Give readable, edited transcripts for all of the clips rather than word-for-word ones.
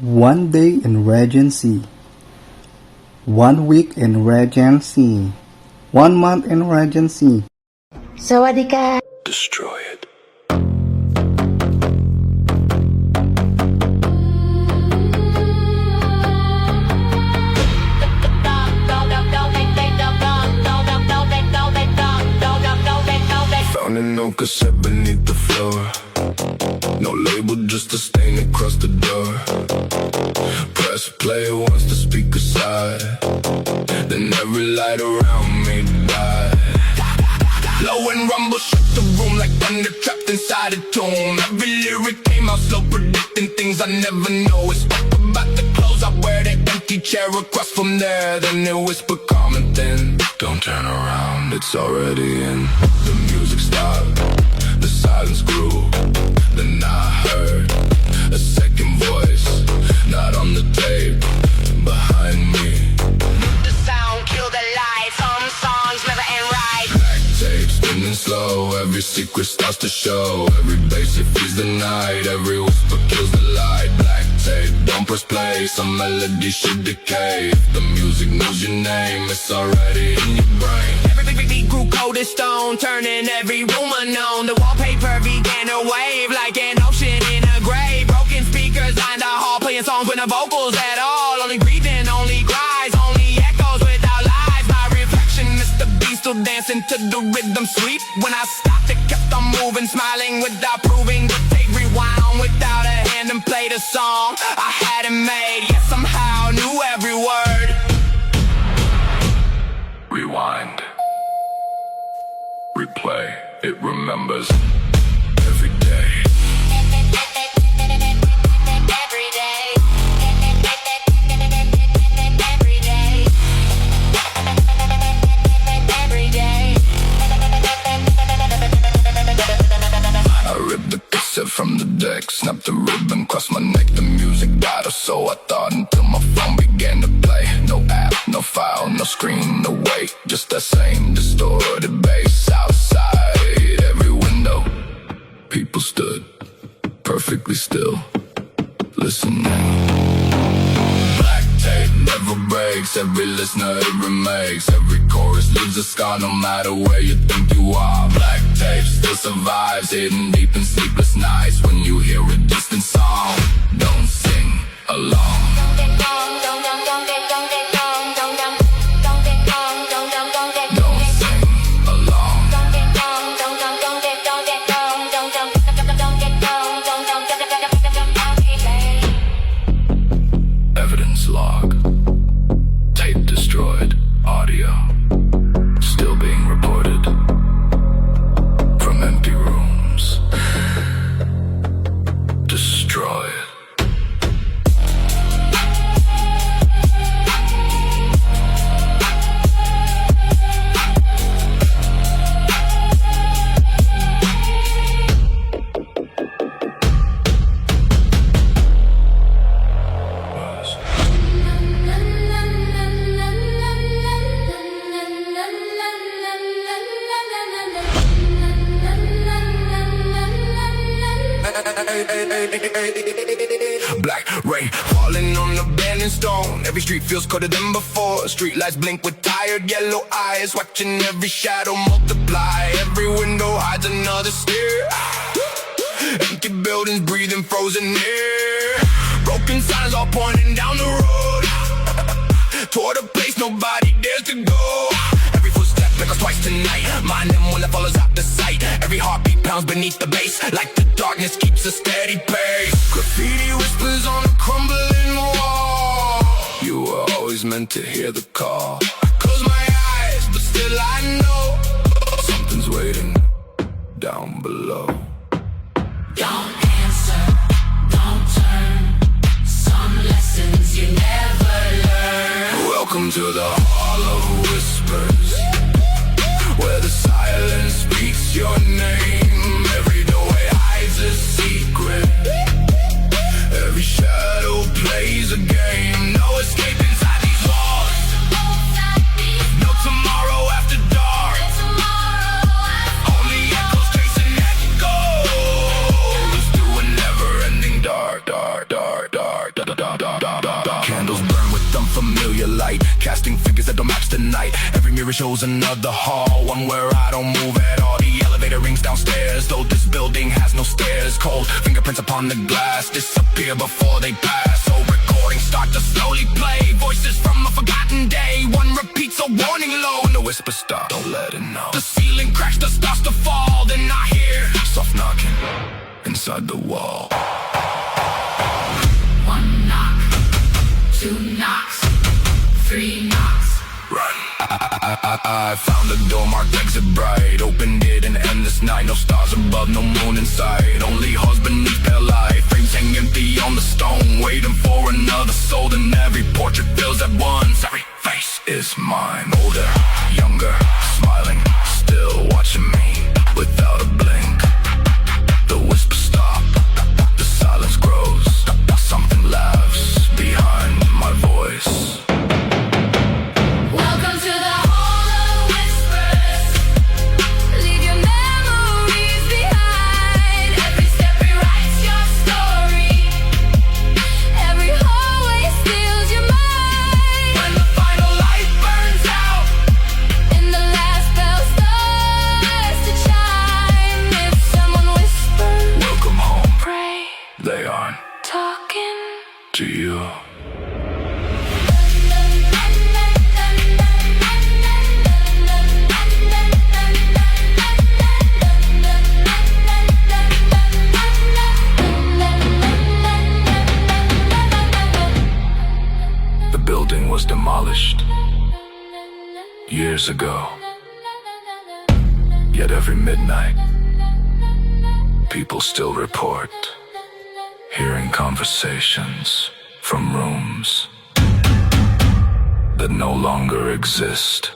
One day in Regency. 1 week in Regency. 1 month in Regency. สวัสดีค่ะ Destroy it. Found an old cassette beneath the floor. No label, just a stain across the door. Press play once the speaker sighed. Then every light around me died. Low and rumble shook the room like thunder trapped inside a tomb. Every lyric came out slow, predicting things I never know. It's about the clothes I wear, that empty chair across from there. Then it whispered calm and thin, don't turn around, it's already in. The music stopped, the silence grew. Then I heard a second voice, not on the tape, behind me. The sound, kill the light. Some songs never end right. Black tape spinning slow, every secret starts to show. Every bass it feeds the night, every whisper kills the light. Black tape, don't press play, some melody should decay. If the music knows your name, it's already in your brain. Every beat grew cold as stone, turning every room unknown. The wallpaper began to wave like an ocean in a grave. Broken speakers lined the hall, playing songs with no vocals at all. Only breathing, only cries, only echoes without lies. My reflection, Mr. Beast, still dancing to the rhythm sweet. When I stopped, it kept on moving, smiling without proving. The tape rewound without a hand and played a song I hadn't made, yet somehow knew every word. Rewind. Replay, it remembers every day. Every day. Every day. I ripped the cassette from the deck, snapped the ribbon, crossed my neck. The music died, or so I thought, until my phone began to play. No app, no file, no screen, no wait, just that same distorted bass. Outside every window, people stood perfectly still, listening. Black tape never breaks, every listener it remakes. Every chorus leaves a scar no matter where you think you are. Black tape still survives, hidden deep in sleepless nights. When you hear a distant song, don't sing along. Don't sing along. Evidence log. Tape destroyed. Audio still being reported from empty rooms. Destroy it. Black rain falling on abandoned stone. Every street feels colder than before. Street lights blink with tired yellow eyes, watching every shadow multiply. Every window hides another stare. Empty buildings breathing frozen air. Broken signs all pointing down the road toward a place nobody dares to go. Every footstep echoes twice tonight. Mind them when it follows out the sight. Every heartbeat pounds beneath the bass, like the darkness keeps a steady pace. Graffiti whispers on a crumbling wall. You were always meant to hear the call. I close my eyes, but still I know something's waiting down below. Don't answer, don't turn. Some lessons you never learn. Welcome to the Hall of Whispers, where the silence speaks your name. Every doorway hides a secret. Every shadow plays a game. No escape inside these walls. No tomorrow after dark. Only echoes chasing echoes. Candles burn with unfamiliar light, casting figures that don't match the night. Every mirror shows another hall, one where I don't move at all. The elevator rings downstairs, though this building has no stairs. Cold fingerprints upon the glass disappear before they pass. So recordings start to slowly play, voices from a forgotten day. One repeats a warning low, and the whisper stops. Don't let it know. The ceiling cracks, the starts to fall. Then I hear soft knocking inside the wall. One knock, two knocks, three knocks. Run. I found a door marked exit bright. Opened it in endless night. No stars above, no moon in sight. Only halls beneath pale light. Frames hang empty on the stone, waiting for another soul. And every portrait fills at once. Every face is mine. Older, younger, smiling, still watching me without a blink. The whispers stop, the silence grows. Something laughs behind my voice. Welcome to the Hall of Whispers. Leave your memories behind. Every step rewrites your story. Every hallway steals your mind. When the final light burns out And the last bell starts to chime. If someone whispers, welcome home, pray, they aren't talking. to you. The building was demolished years ago. Yet every midnight, people still report hearing conversations from rooms that no longer exist.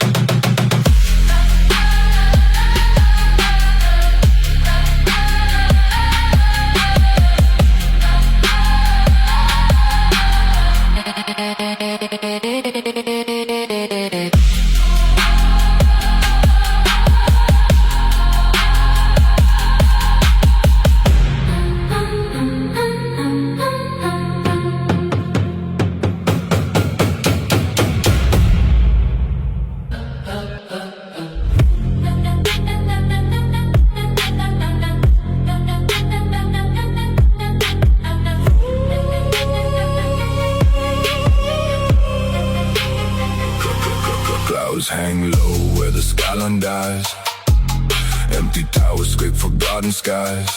Clouds hang low where the skyline dies. Empty towers scrape forgotten skies.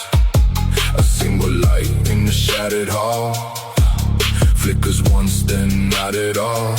A single light in the shattered hall flickers once, then not at all.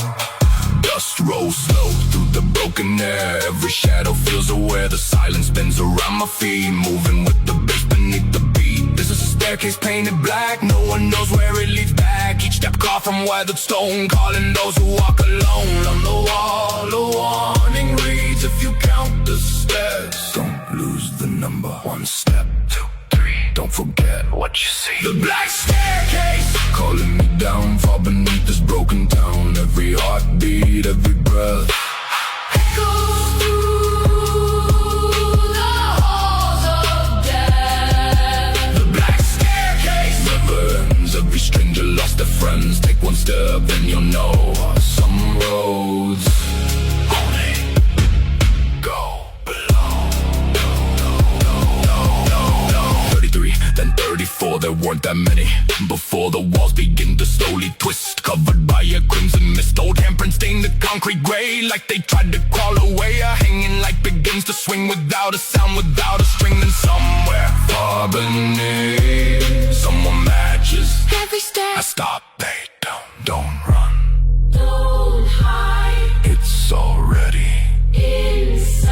Dust rolls slow through the broken air. Every shadow feels aware. The silence spins around my feet, moving with the bass beneath the beat. This is a staircase painted black. No one knows where it leads back. Each step carved from weathered stone, calling those who walk alone. On the wall, a warning reads: if you count the steps, don't lose the number. One step, two, three. Don't forget what you see. The black staircase calling me down, far beneath this broken town. Every heartbeat, every breath Echoes through the halls of death. the black staircase never ends. Every stranger lost their friends. Take one step and you'll know. Some roads only go below. 33, then 34. There weren't that many before the walls begin to slowly twist, covered by a crimson mist. Old handprints stain the concrete gray, like they tried to crawl away. A hanging light begins to swing without a sound, without a string. Then somewhere far beneath, someone matches. Every step, I stop, they don't run. don't hide It's already inside.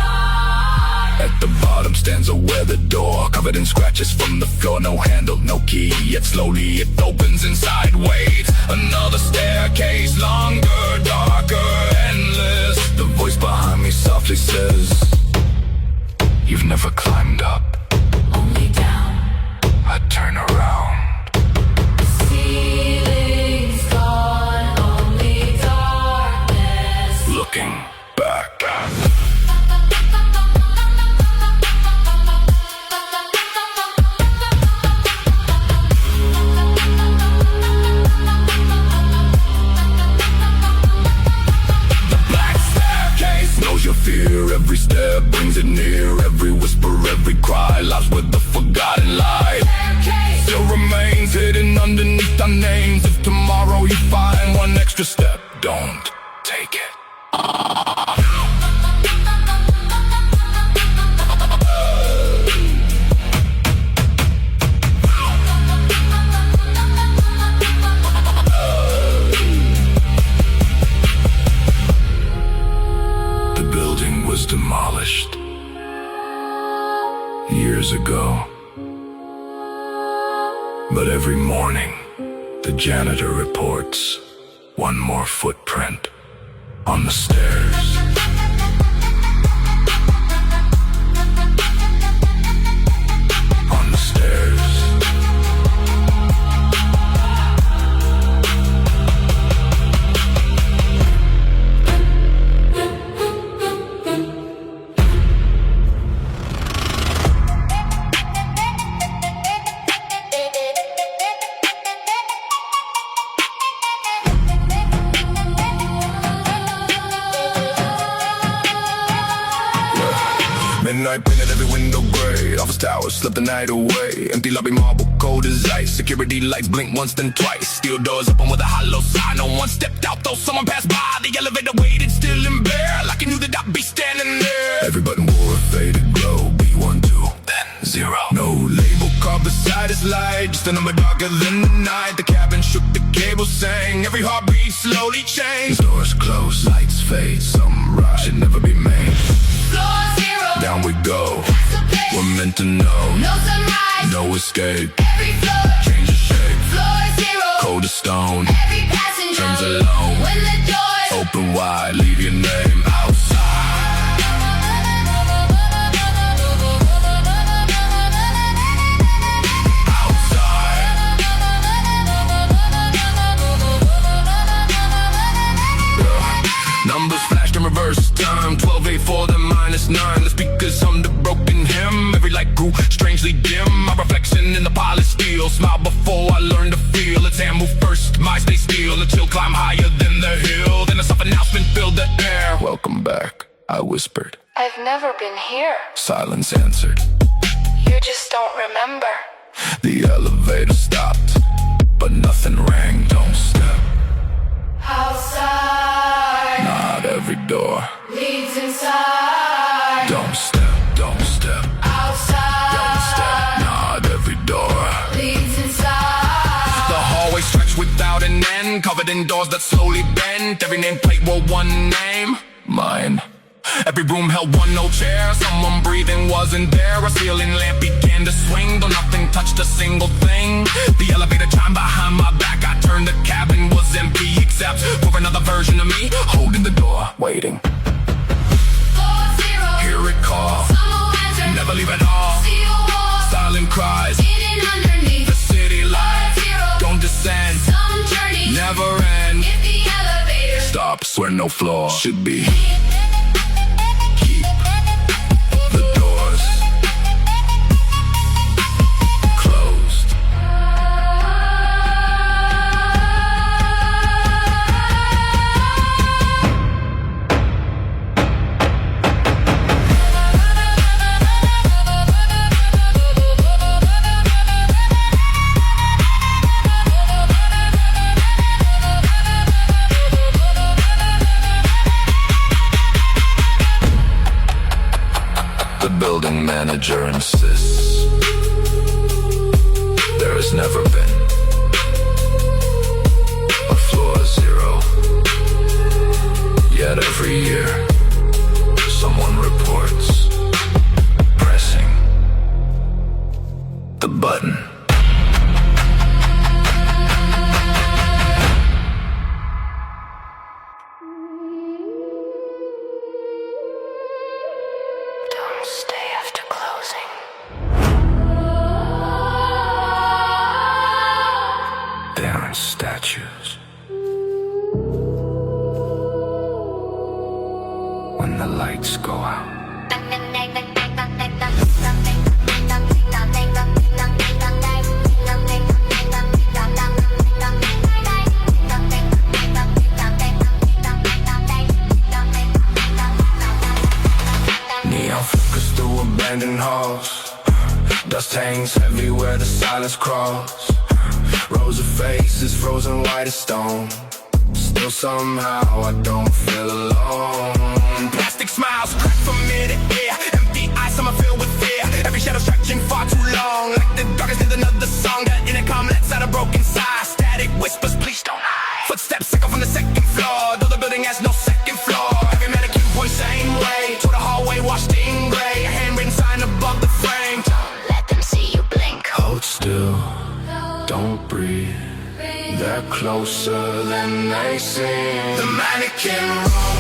at the bottom stands a weathered door, covered in scratches from the floor. No handle, no key, yet slowly it opens inside. Wait, another staircase, longer, darker, endless. The voice behind me softly says, you've never climbed up. Only down. I turn around. Ceiling's gone, only darkness. Looking back. extra step, don't take it. The building was demolished years ago. But every morning, the janitor reports one more footprint on the stairs. On the stairs. Midnight painted every window gray. Office towers slept the night away. Empty lobby marble cold as ice. Security lights blink once then twice. Steel doors open with a hollow sign. No one stepped out though someone passed by. The elevator waited still and bare, like he knew that I'd be standing there. Every button wore a faded glow. B12, then 0. No label carved beside his light. Just a number darker than the night. The cabin shook, the cable sang. Every heartbeat slowly changed. The doors close, lights fade. Some ride should never be made. Floor 0. Down we go. That's the place. We're meant to know. No sunrise. No escape. Every floor. Change of shape. Floor 0. Cold as stone. Every passenger. Turns alone. When the doors Open wide. Leave your name outside. Numbers flashed in reverse time. 12-8 for the -9. The speakers hummed a broken hymn. Every light grew strangely dim. My reflection in the polished steel. Smile before I learned to feel. Its hand moved first, my stay still. The chill climb higher than the hill. Then a soft announcement filled the air. Welcome back, I whispered. I've never been here. Silence answered. You just don't remember. The elevator stopped, but nothing rang. Don't step. outside Not every door. leads inside. Don't step, don't step. Outside Don't step, not every door. leads inside. The hallway stretched without an end, covered in doors that slowly bent. Every nameplate wore one name, mine. Every room held one old chair. Someone breathing wasn't there. A ceiling lamp began to swing, though nothing touched a single thing. The elevator chimed behind my back. I turned, the cabin was empty except for another version of me, holding the door, waiting. Floor 0. Hear it call, Some will answer. never leave it all. Steel walls Silent cries, hidden underneath. the city light. Floor 0. Don't descend, Some journeys never end. if the elevator Stops where no floor should be. Keep the doors closed. The building manager insists there has never been a floor 0. Yet every year, someone reports pressing the button. Don't stay after closing. They aren't statues. When the lights go out, neon flickers through abandoned halls. Dust hangs heavy where the silence crawls. Rows of faces frozen white as stone. Still somehow I don't feel alone. Plastic smiles crack from ear to ear. Empty eyes, some are filled with fear. Every shadow stretching far too long. Like the darkest needs another song. The intercom lets out a broken sigh. Static whispers, please don't hide. Footsteps echo from the second floor. Though the building has no second floor. Every mannequin points same way to the hallway washed in gray. A handwritten sign above the frame. Don't let them see you blink. Hold still, don't breathe. They're closer than they seem. The mannequin room,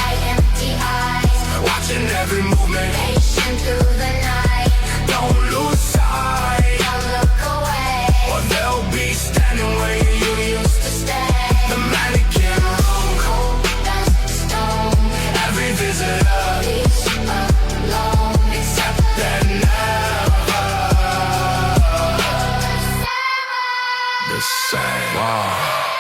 Like empty eyes, watching every movement. patient through the night. Don't lose sight, Don't look away. or they'll be standing where you used to stay. The mannequin room, Cold as stone, every visitor, leaves alone. except they're never the same.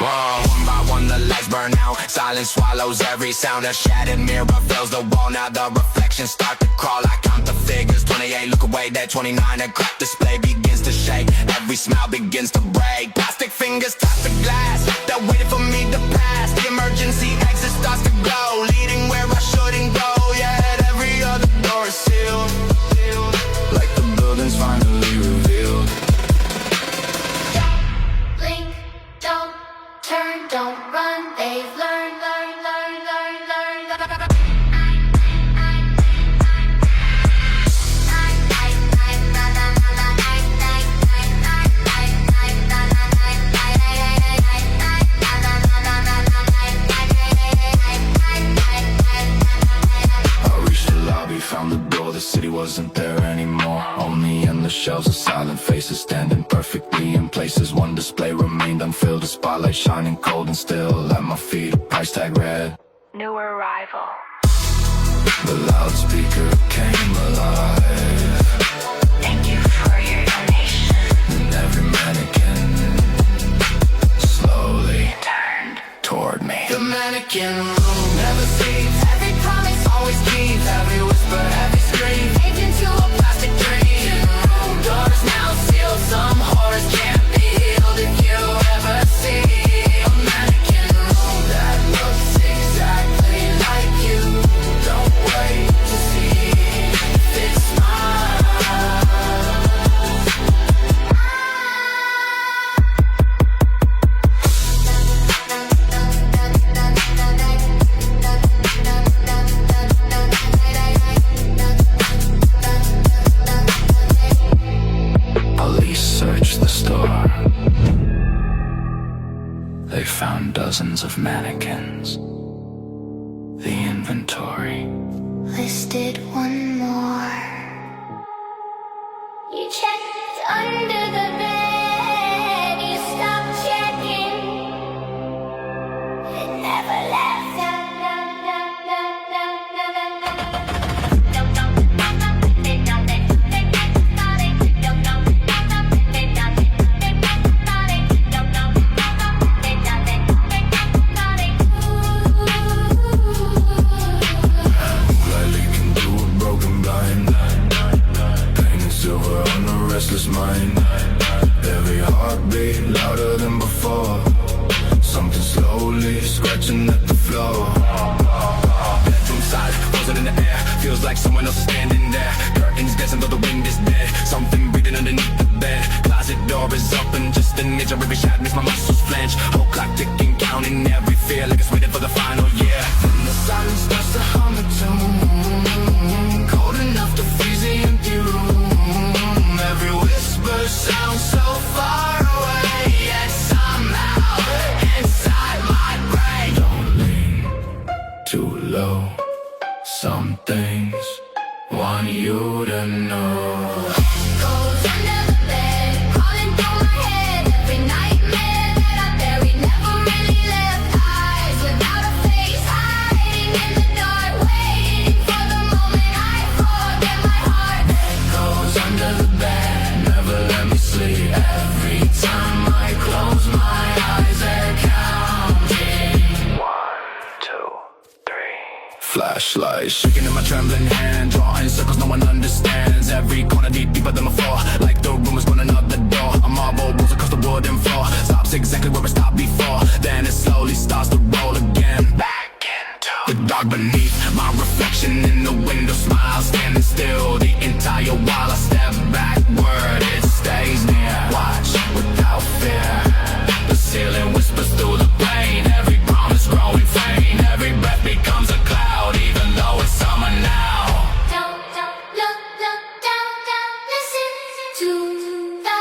One by one the lights burn out. Silence swallows every sound. A shattered mirror fills the wall. Now the reflections start to crawl. I count the figures, 28, look away. That 29, a cracked display begins to shake. Every smile begins to break. Plastic fingers touch the glass. They're waiting for me to pass. The emergency exit starts to glow, leading where I shouldn't go. Yet every other door is sealed. Like the building's finally revealed. Blink, don't turn, don't run. They've learned. I reached the lobby, found the door, the city wasn't there anymore. Only in the shelves of silent faces, standing perfectly in places. One display remained unfilled, a spotlight shining cold and still. At my feet, a price tag read, New arrival. the loudspeaker came alive. Thank you for your donation. And every mannequin slowly Turned. toward me. The mannequin room never sleeps. Every promise always keeps. Every whisper, every scream fades into a plastic dream. Room doors now sealed. Some horrors can't be healed. If you ever see a mannequin room that looks exactly like you, don't wait to see if it's mine. Police searched the store. They found dozens of mannequins. The inventory. Listed one more. You checked under the bed. You stopped checking. It never left. Lightly can do a broken blind. Painted silver on a restless mind. Every heartbeat louder than before. Something slowly scratching at the floor. Bedroom side, frozen in the air. Feels like someone else is standing there. Curtains dancing though the wind is dead. Something breathing underneath the bed. Closet door is open, just an inch of every shot makes my muscles flinch. Whole clock ticking, counting every fear like it's waiting for the final year. Then the silence starts to hum a tune, cold enough to freeze the empty room. Every whisper sounds so far away, yet somehow inside my brain. Don't lean too low. Some things want you to know. Goes under the bed, crawling through my head. Every nightmare that I buried never really left. Eyes without a face, hiding in the dark, waiting for the moment I forget my heart. Goes under the bed, never let me sleep. Every time I close my eyes, they're counting. 1, 2, 3. Flashlight shaking in my trembling hand, drawing circles no one understands. Every corner deeper than before, like the room is going another door. door. A marble rolls across the wooden floor. Stops exactly where it stopped before. Then it slowly starts to roll again. Back into the dark beneath. My reflection in the window smiles, standing still the entire while I step backward. It stays near. Watch without fear. The ceiling whispers through the pain. Every promise growing faint. Every breath becomes a cloud, even though it's summer now. Don't look down, listen to the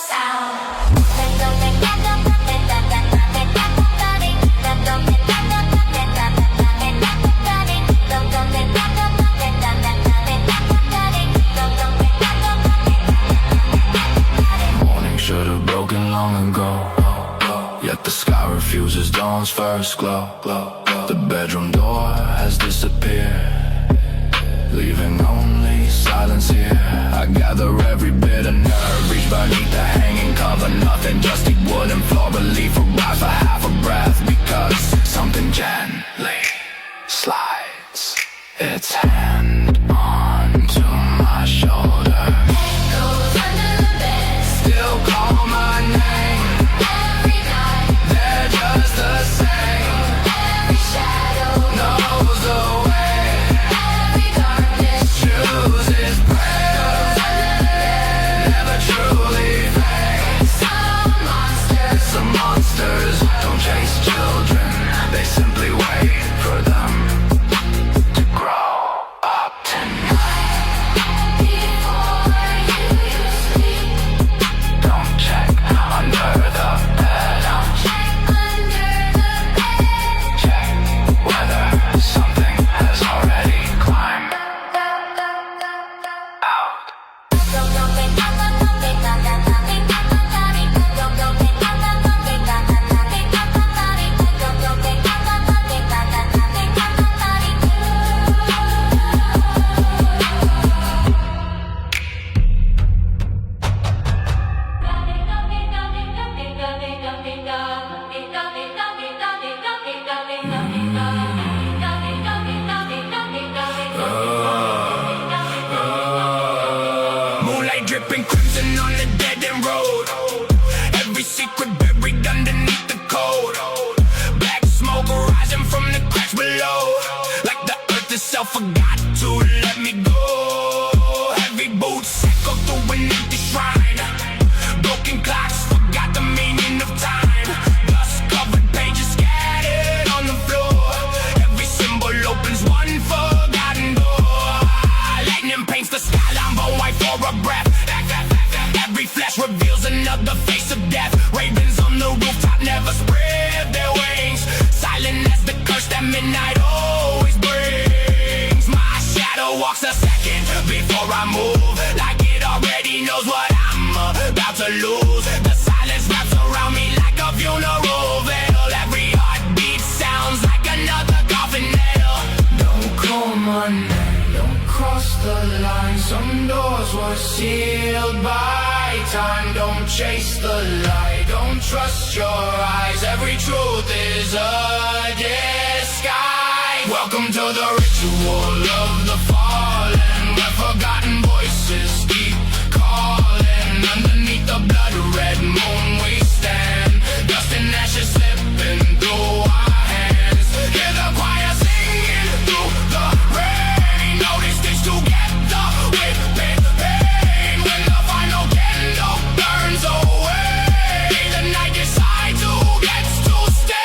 sound. Morning should have broken long ago, yet the sky refuses dawn's first glow. The bedroom door has disappeared, leaving only silence here. I gather every bit of nerve, reach beneath the hanging cover. Nothing, just deep wooden floor relief. Arrive for half a breath, because something gently slides its hand onto my shoulder. Goes under the bed Still call my name, every night, they're just the same. every shadow, Knows the way, every darkness. chooses prayers, never truly fades. Some monsters don't chase children, they simply wait for them to grow up tonight. Before you sleep, Don't check under the bed, check under the bed. check whether something has already climbed out. Moonlight dripping crimson on the dead-end road. Every secret buried underneath the cold. Black smoke rising from the cracks below, like the earth itself forgot to let me go. Heavy boots echo through an empty shrine. Broken clocks forgot the meaning of time. Dust-covered pages scattered on the floor. Every symbol opens one forgotten door. Lightning paints the skyline, bone white for a breath. Every flash reveals another face of death. Ravens on the rooftop never spread their wings. Silent as the curse that midnight always brings. My shadow walks a second before I move, like it already knows what I'm about to lose. The silence wraps around me like a funeral veil. Every heartbeat sounds like another coffin nail. Don't call my name, don't cross the line. Some doors were sealed by time. Don't chase the light, don't trust your eyes. Every truth is a disguise. Welcome to the ritual of the fallen, where forgotten voices keep calling. Underneath the blood-red moon we stand, dust and ashes slipping through our hands. Hear the choir singing through the rain. Know they stitch together with pain. When the final candle burns away, the night decides who gets to stay.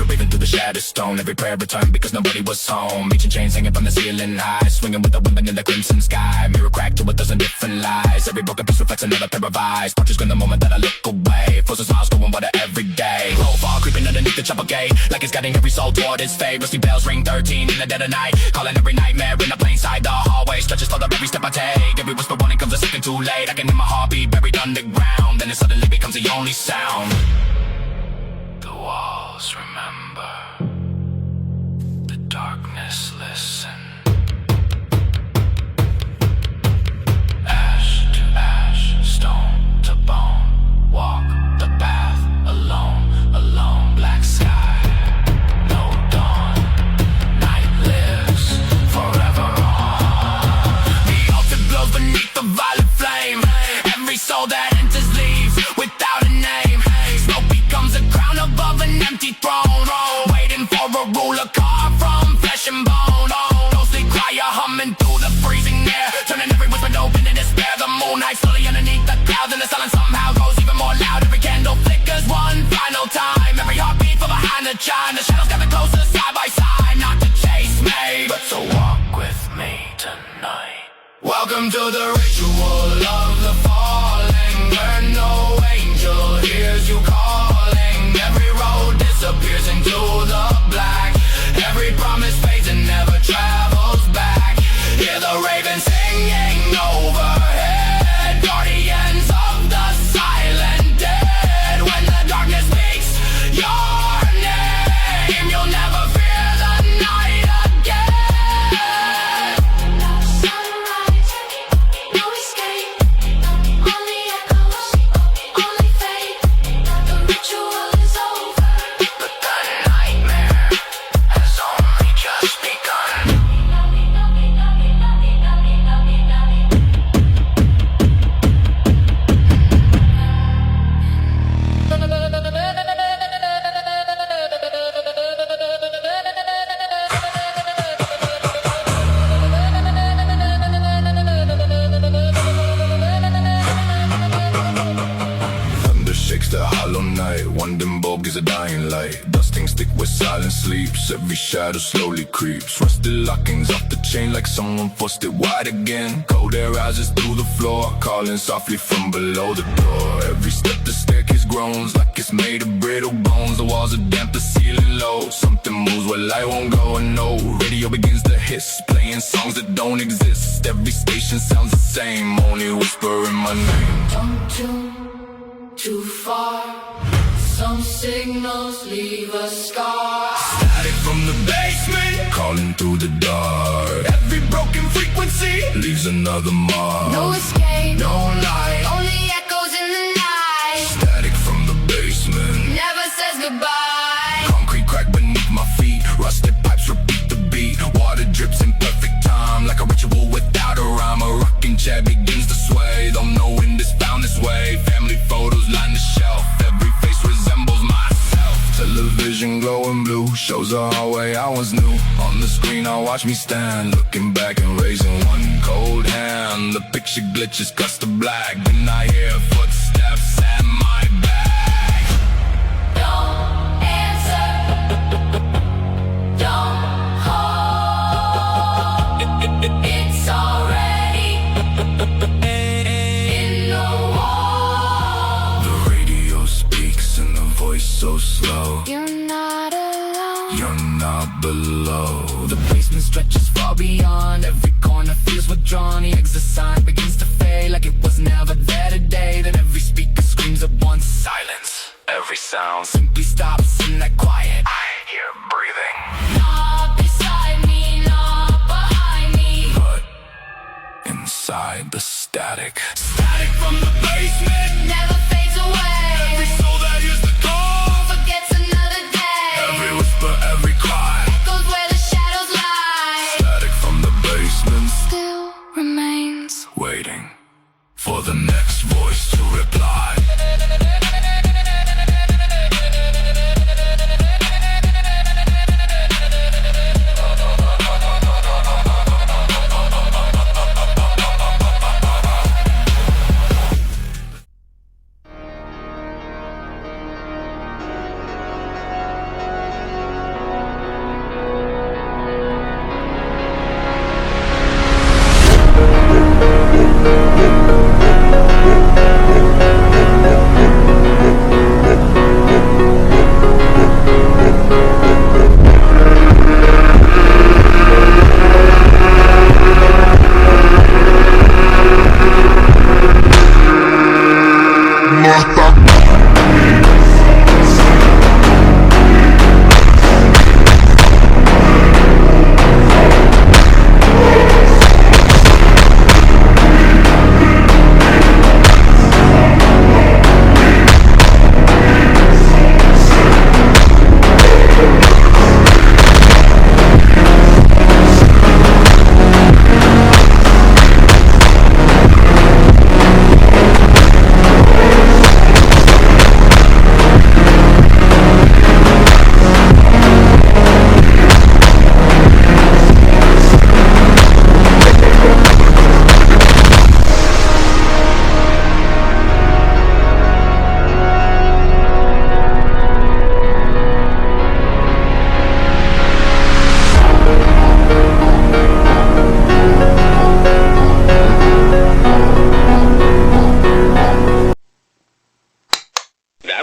Breathing through the shattered stone, every prayer returned because nobody was home. Ancient chains hanging from the ceiling high, swinging with the women in the crimson sky. Mirror cracked to a dozen different lies. Every broken piece reflects another pair of eyes. Punches grin the moment that I look away. Frozen smiles going water every day. Profile creeping underneath the chopper gate, like it's guiding every soul toward its fate. Rusty bells ring 13 in the dead of night, calling every nightmare in the plain sight. The hallway stretches for the every step I take. Every whisper warning comes a second too late. I can hear my heartbeat buried underground, then it suddenly becomes the only sound. The walls remember, the darkness listen. Ash to ash, stone to bone. Walk the path alone, alone. Black sky, no dawn. Night lives forever on. The altar glows beneath the violet flame. the ritual of the falling, where no angel hears you calling. Every road disappears into the black. Every promise fades and never travels back. Hear the raven singing overhead, guardians of the silent dead. When the darkness speaks your name, you'll never fear the night again. Sunrise, no escape. Only echoes, only fate. The ritual is over. But the nightmare has only just begun. Thunder shakes the hollow night. One dim bulb gives a dying light. Dusting stick where silence sleeps. Every shadow slowly creeps. Rusted lockings off the chain like someone forced it wide again. Cold air rises through the floor, calling softly from below the door. Every step the staircase groans like it's made of brittle bones. The walls are damp, the ceiling low. Something moves where light won't go, and no radio begins to hiss, playing songs that don't exist. Every station sounds the same, only whispering my name. Don't tune too far. Some signals leave a scar. Static from the basement, calling through the dark. Every broken frequency leaves another mark. No escape, No light, only echoes in the night. static from the basement. Never says goodbye. Concrete crack beneath my feet. Rusted pipes repeat the beat. Water drips in perfect time, like a ritual without a rhyme. A rocking chair begins to sway, though no wind is found this way. Family photos line the shelf. Every face resembles myself. Television glowing blue shows a hallway I once knew. On the screen I watch me stand, looking back and raising one cold hand. The picture glitches, cuts to black. Then I hear footsteps at my back. Don't answer. Don't hold. It's already in the wall. The radio speaks in a voice so slow. You're not alone. You're not below. The basement stretches far beyond. Every corner feels withdrawn. The exit sign begins to fade like it was never there today. Then every speaker screams at once. Silence. Every sound simply stops in that quiet. I hear breathing, Not beside me, not behind me. but inside the static. Static from the basement. Never fades away. Every soul that hears the call. Forgets another day. Every whisper, every cry. Goes where the shadows lie. Static from the basement. Still remains. Waiting for the next voice to reply.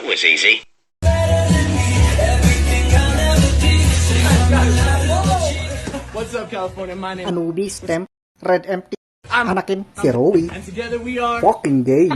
was easy. What's up, California? My name Anubis, Temp, Red Empty, I'm Anakin, si Rowie, and together we are fucking gay.